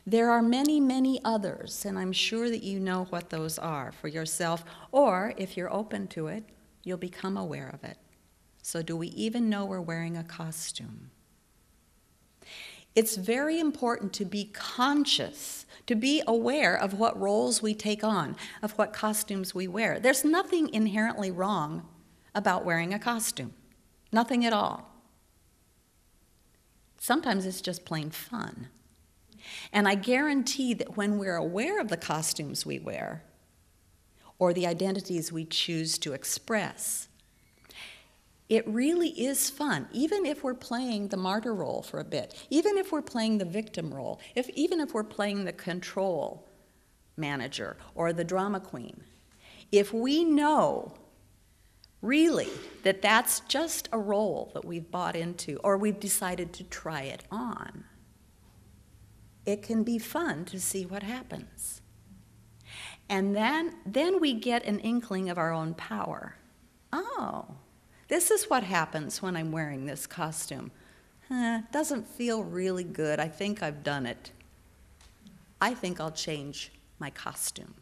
There are many, many others, and I'm sure that you know what those are for yourself, or if you're open to it, you'll become aware of it. So do we even know we're wearing a costume? It's very important to be conscious, to be aware of what roles we take on, of what costumes we wear. There's nothing inherently wrong about wearing a costume. Nothing at all. Sometimes it's just plain fun. And I guarantee that when we're aware of the costumes we wear, or the identities we choose to express, it really is fun, even if we're playing the martyr role for a bit, even if we're playing the victim role, even if we're playing the control manager or the drama queen. If we know really that that's just a role that we've bought into or we've decided to try it on, it can be fun to see what happens. And then we get an inkling of our own power. Oh, this is what happens when I'm wearing this costume. Doesn't feel really good. I think I've done it. I think I'll change my costume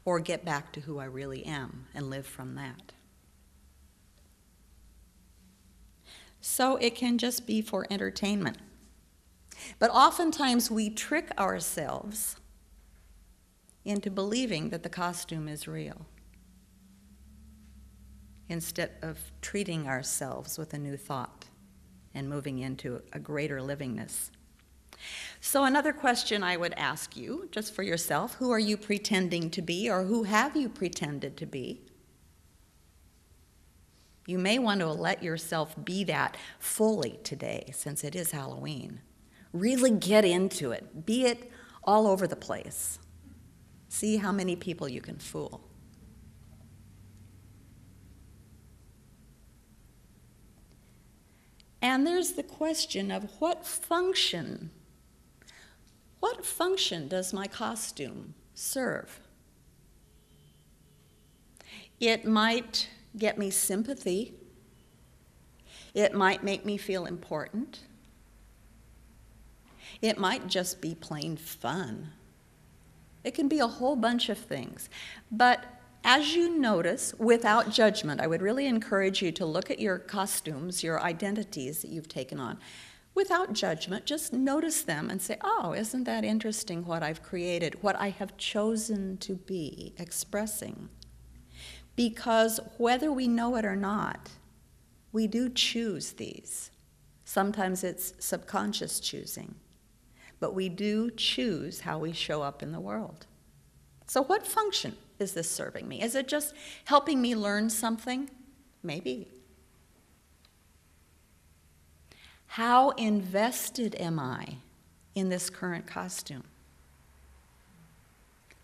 or get back to who I really am and live from that. So it can just be for entertainment. But oftentimes we trick ourselves into believing that the costume is real, instead of treating ourselves with a new thought and moving into a greater livingness. So another question I would ask you, just for yourself, who are you pretending to be, or who have you pretended to be? You may want to let yourself be that fully today, since it is Halloween. Really get into it. Be it all over the place. See how many people you can fool. And there's the question of what function does my costume serve? It might get me sympathy. It might make me feel important. It might just be plain fun. It can be a whole bunch of things. But as you notice, without judgment, I would really encourage you to look at your costumes, your identities that you've taken on. Without judgment, just notice them and say, oh, isn't that interesting what I've created, what I have chosen to be expressing? Because whether we know it or not, we do choose these. Sometimes it's subconscious choosing, but we do choose how we show up in the world. So what function is this serving me? Is it just helping me learn something? Maybe. How invested am I in this current costume?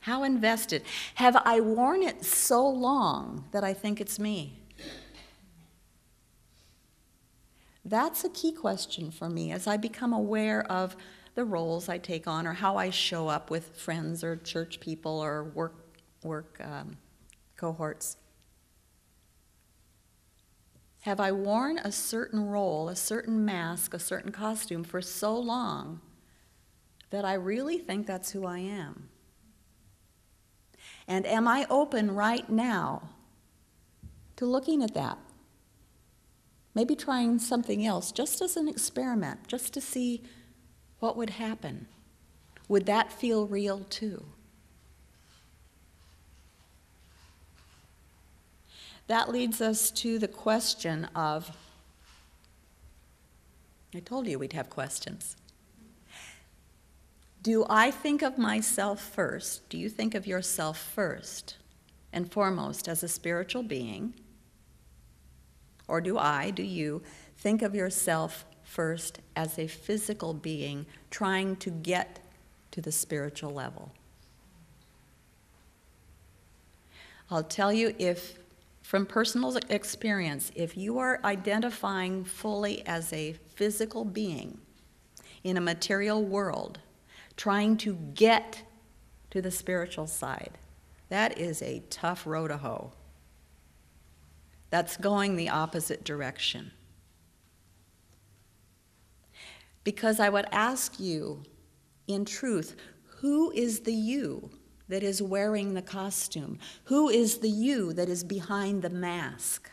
How invested? Have I worn it so long that I think it's me? That's a key question for me as I become aware of the roles I take on or how I show up with friends or church people or work cohorts. Have I worn a certain role, a certain mask, a certain costume for so long that I really think that's who I am? And am I open right now to looking at that? Maybe trying something else just as an experiment, just to see what would happen. Would that feel real too? That leads us to the question of, I told you we'd have questions. Do I think of myself first? Do you think of yourself first and foremost as a spiritual being? Or do you think of yourself first as a physical being trying to get to the spiritual level? I'll tell you, from personal experience, if you are identifying fully as a physical being in a material world, trying to get to the spiritual side, that is a tough row to hoe. That's going the opposite direction. Because I would ask you in truth, who is the you that is wearing the costume? Who is the you that is behind the mask?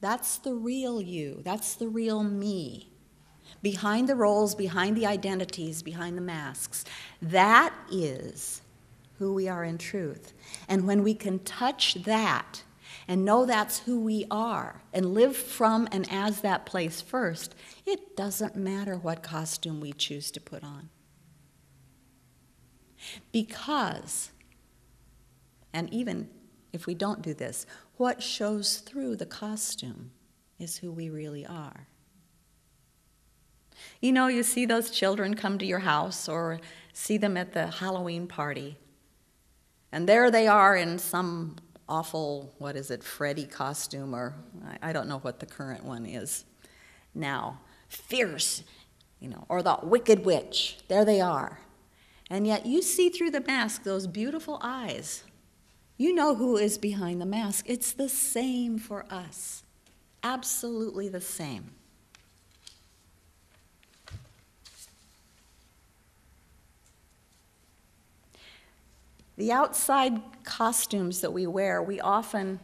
That's the real you. That's the real me. Behind the roles, behind the identities, behind the masks. That is who we are in truth. And when we can touch that and know that's who we are and live from and as that place first, it doesn't matter what costume we choose to put on. Because, and even if we don't do this, what shows through the costume is who we really are. You know, you see those children come to your house or see them at the Halloween party, and there they are in some awful, Freddy costume, or I don't know what the current one is now. Fierce, or the Wicked Witch. There they are. And yet you see through the mask those beautiful eyes. You know who is behind the mask. It's the same for us. Absolutely the same. The outside costumes that we wear, we often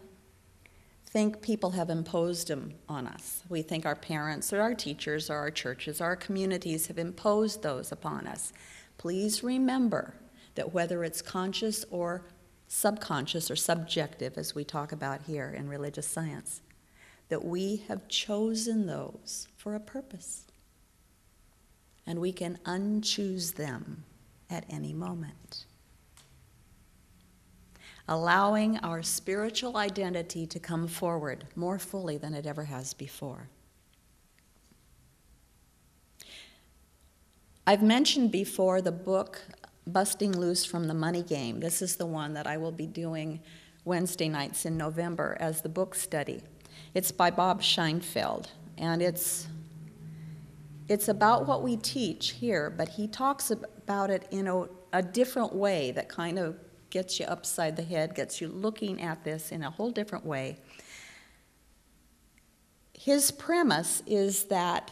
think people have imposed them on us. We think our parents or our teachers or our churches or our communities have imposed those upon us. Please remember that whether it's conscious or subconscious or subjective, as we talk about here in religious science, that we have chosen those for a purpose. And we can unchoose them at any moment. Allowing our spiritual identity to come forward more fully than it ever has before. I've mentioned before the book, Busting Loose from the Money Game. This is the one that I will be doing Wednesday nights in November as the book study. It's by Bob Scheinfeld, and it's about what we teach here, but he talks about it in a different way that kind of gets you upside the head, gets you looking at this in a whole different way. His premise is that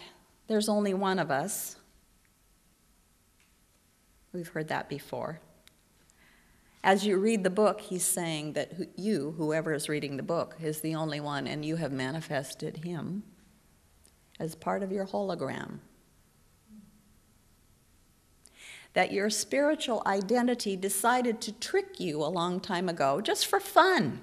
there's only one of us. We've heard that before. As you read the book, he's saying that you, whoever is reading the book, is the only one, and you have manifested him as part of your hologram. That your spiritual identity decided to trick you a long time ago, just for fun.